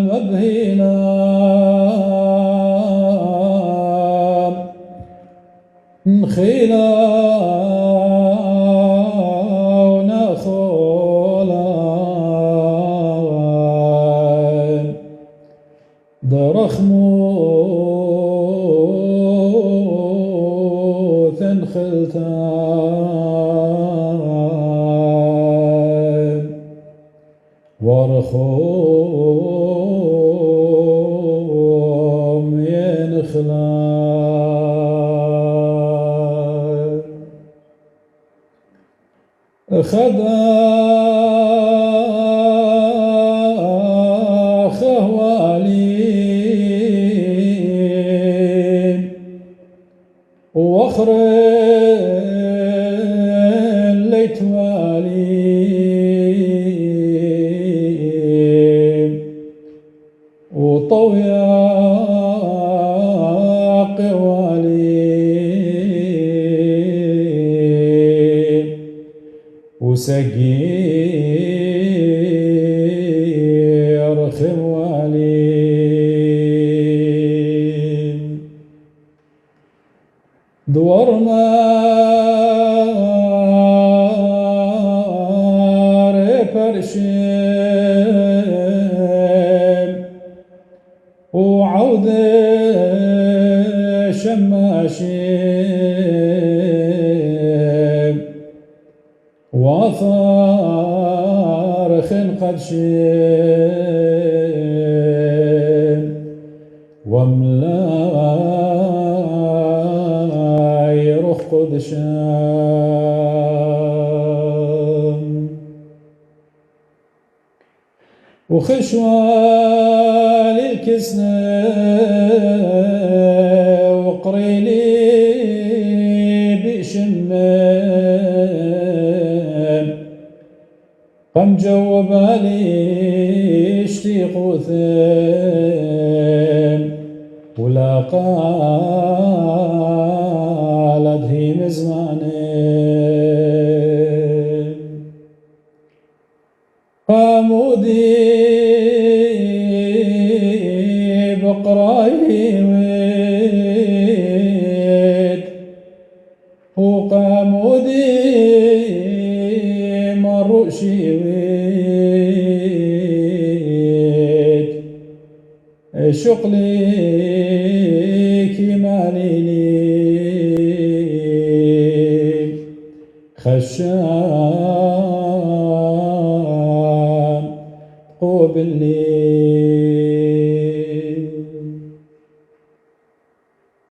مبهلا نخيلا ونخولا درخمو ثنخلتان ورخوم ينخلان خدا خوالين واخرين ليتوالين وطويا قوالين وسقير خوالين دورنا ريبرشيم وعودة شماشيم وثار خنقد شيم وملاي روح قدشام وخشوال الكسنة وقريلي بشمام قم جوبالي اشتيق وثام ولا قالت هي مزمانين قامودي بقراي ويد وقامودي مروشي ويد شقلي كمالي خشام قوب الليل